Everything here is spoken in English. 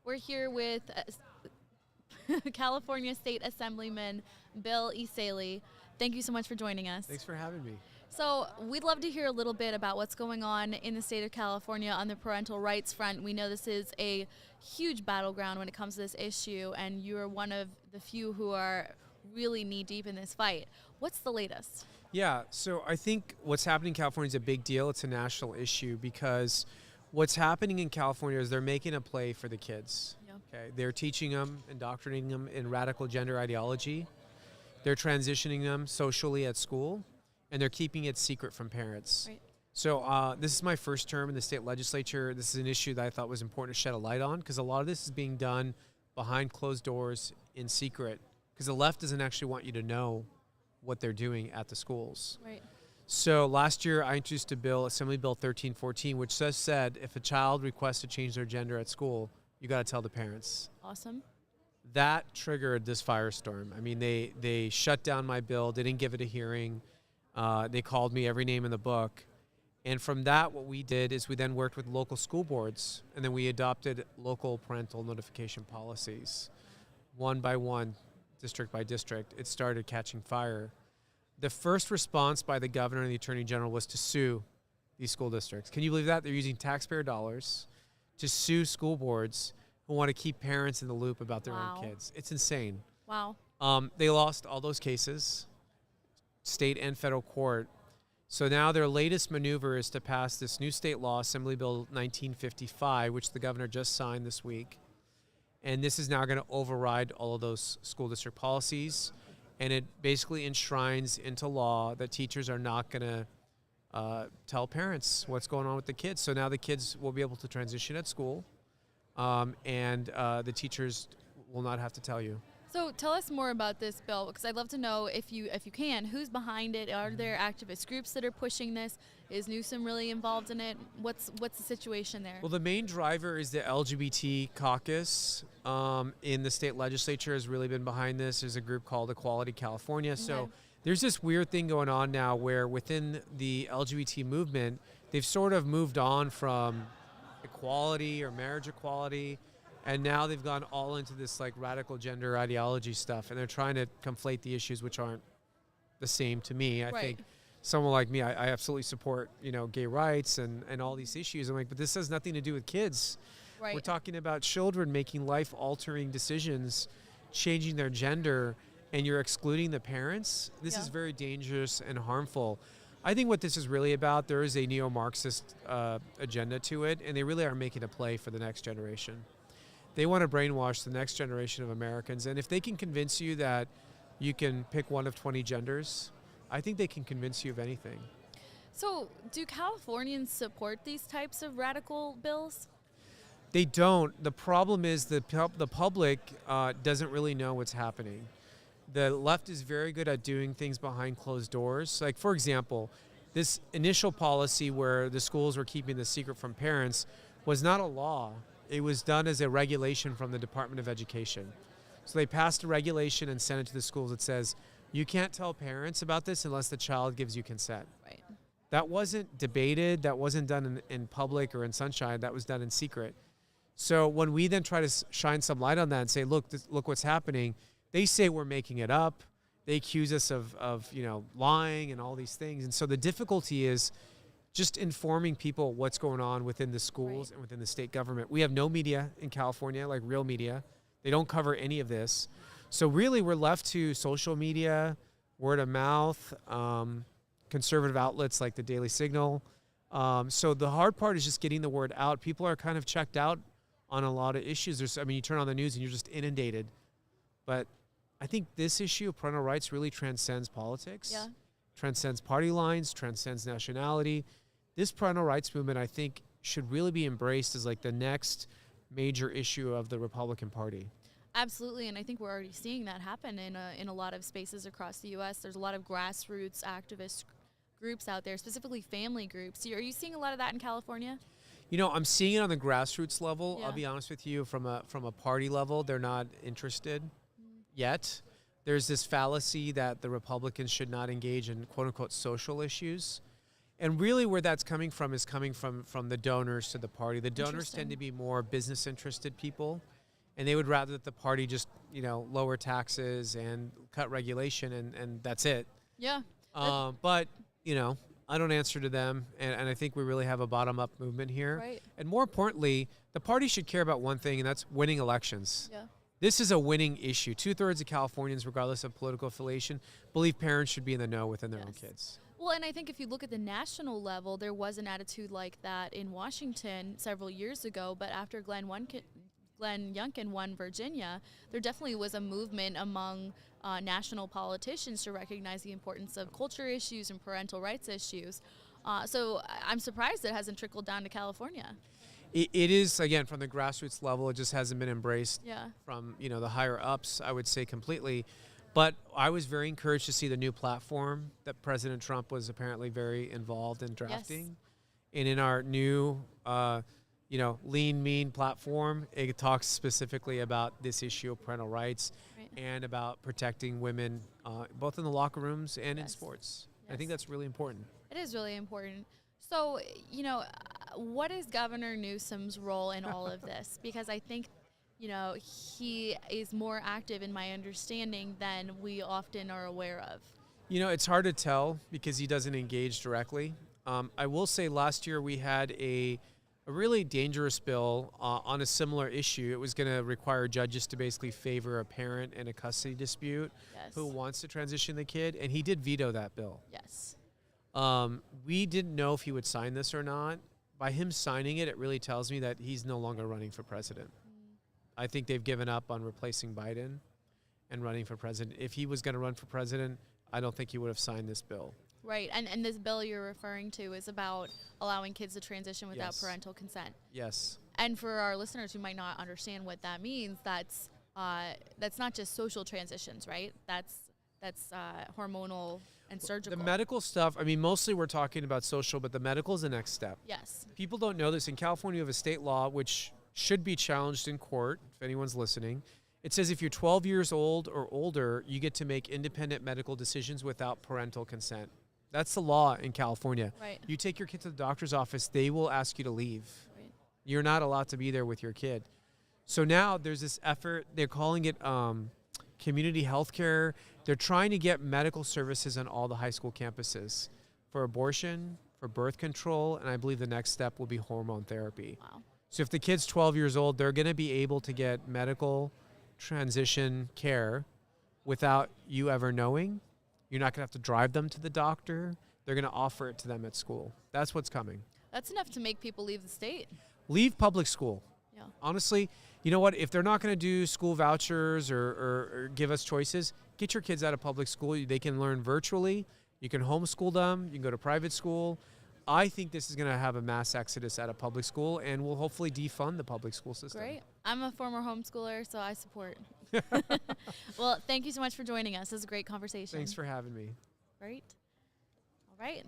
We're here with California State Assemblyman Bill Essayli. Thank you so much for joining us. Thanks for having me. So we'd love to hear a little bit about what's going on in the state of California on the parental rights front. We know this is a huge battleground when it comes to this issue, and you are one of the few who are really knee-deep in this fight. What's the latest? Yeah, so I think what's happening in California is a big deal. It's a national issue because what's happening in California is they're making a play for the kids. Yeah. Okay, they're teaching them, indoctrinating them in radical gender ideology. They're transitioning them socially at school, and they're keeping it secret from parents. Right. So this is my first term in the state legislature. This is an issue that I thought was important to shed a light on because a lot of this is being done behind closed doors in secret because the left doesn't actually want you to know what they're doing at the schools. Right. So last year I introduced a bill, Assembly Bill 1314, which said if a child requests to change their gender at school, you got to tell the parents. Awesome. That triggered this firestorm. I mean, they shut down my bill. They didn't give it a hearing. They called me every name in the book. And from that, what we did is we then worked with local school boards, and then we adopted local parental notification policies. One by one, district by district, it started catching fire. The first response by the governor and the attorney general was to sue these school districts. Can you believe that? They're using taxpayer dollars to sue school boards who want to keep parents in the loop about their own kids. It's insane. Wow. They lost all those cases, state and federal court. So now their latest maneuver is to pass this new state law, Assembly Bill 1955, which the governor just signed this week. And this is now going to override all of those school district policies. And it basically enshrines into law that teachers are not going to tell parents what's going on with the kids. So now the kids will be able to transition at school, and the teachers will not have to tell you. So tell us more about this bill, because I'd love to know, if you can, who's behind it? Are there activist groups that are pushing this? Is Newsom really involved in it? What's the situation there? Well, the main driver is the LGBT caucus in the state legislature has really been behind this. There's a group called Equality California. Okay. So there's this weird thing going on now where within the LGBT movement, they've sort of moved on from equality or marriage equality, and now they've gone all into this like radical gender ideology stuff, and they're trying to conflate the issues, which aren't the same to me. I think someone like me, I absolutely support, gay rights and all these issues. I'm like, but this has nothing to do with kids. Right. We're talking about children making life-altering decisions, changing their gender, and you're excluding the parents. This is very dangerous and harmful. I think what this is really about, there is a neo-Marxist agenda to it, and they really are making a play for the next generation. They want to brainwash the next generation of Americans, and if they can convince you that you can pick one of 20 genders, I think they can convince you of anything. So do Californians support these types of radical bills? They don't. The problem is the public doesn't really know what's happening. The left is very good at doing things behind closed doors. Like, for example, this initial policy where the schools were keeping the secret from parents was not a law. It was done as a regulation from the Department of Education. So they passed a regulation and sent it to the schools that says, you can't tell parents about this unless the child gives you consent. Right. That wasn't debated. That wasn't done in public or in sunshine. That was done in secret. So when we then try to shine some light on that and say, look what's happening, they say we're making it up. They accuse us of lying and all these things. And so the difficulty is just informing people what's going on within the schools and within the state government. We have no media in California, like real media. They don't cover any of this. So really we're left to social media, word of mouth, conservative outlets like the Daily Signal. So the hard part is just getting the word out. People are kind of checked out on a lot of issues. You turn on the news and you're just inundated. But I think this issue of parental rights really transcends politics, transcends party lines, transcends nationality. This parental rights movement, I think, should really be embraced as like the next major issue of the Republican Party. Absolutely, and I think we're already seeing that happen in a lot of spaces across the U.S. There's a lot of grassroots activist groups out there, specifically family groups. Are you seeing a lot of that in California? I'm seeing it on the grassroots level. I'll be honest with you, from a party level, they're not interested yet. There's this fallacy that the Republicans should not engage in quote-unquote social issues. And really where that's coming from is coming from the donors to the party. The donors Interesting. tend to be more business interested people, and they would rather that the party just, lower taxes and cut regulation, and that's it. Yeah. But, I don't answer to them, and I think we really have a bottom-up movement here. Right. And more importantly, the party should care about one thing, and that's winning elections. Yeah. This is a winning issue. 2/3 of Californians, regardless of political affiliation, believe parents should be in the know within their own kids. Well, and I think if you look at the national level, there was an attitude like that in Washington several years ago, but after Glenn Youngkin won Virginia, there definitely was a movement among national politicians to recognize the importance of culture issues and parental rights issues. So I'm surprised it hasn't trickled down to California. It is, again, from the grassroots level, it just hasn't been embraced from, the higher ups, I would say, completely. But I was very encouraged to see the new platform that President Trump was apparently very involved in drafting. Yes. And in our new, lean, mean platform, it talks specifically about this issue of parental rights and about protecting women, both in the locker rooms and in sports. I think that's really important. It is really important. So, what is Governor Newsom's role in all of this? Because I think, he is more active in my understanding than we often are aware of. It's hard to tell because he doesn't engage directly. I will say last year we had a really dangerous bill on a similar issue. It was going to require judges to basically favor a parent in a custody dispute who wants to transition the kid, and he did veto that bill. Yes. We didn't know if he would sign this or not. By him signing it, it really tells me that he's no longer running for president. I think they've given up on replacing Biden and running for president. If he was going to run for president, I don't think he would have signed this bill. Right, and this bill you're referring to is about allowing kids to transition without parental consent. Yes. And for our listeners who might not understand what that means, that's not just social transitions, right? That's hormonal and surgical. The medical stuff, mostly we're talking about social, but the medical is the next step. Yes. People don't know this. In California, we have a state law which should be challenged in court, if anyone's listening. It says if you're 12 years old or older, you get to make independent medical decisions without parental consent. That's the law in California. Right. You take your kid to the doctor's office, they will ask you to leave. Right. You're not allowed to be there with your kid. So now there's this effort, they're calling it community health care. They're trying to get medical services on all the high school campuses for abortion, for birth control, and I believe the next step will be hormone therapy. Wow. So if the kid's 12 years old, they're going to be able to get medical transition care without you ever knowing. You're not going to have to drive them to the doctor. They're going to offer it to them at school. That's what's coming. That's enough to make people leave the state. Leave public school. Yeah. Honestly, you know what? If they're not going to do school vouchers or give us choices, get your kids out of public school. They can learn virtually. You can homeschool them. You can go to private school. I think this is going to have a mass exodus out of public school and will hopefully defund the public school system. Great. I'm a former homeschooler, so I support. Well, thank you so much for joining us. This is a great conversation. Thanks for having me. Great. All right.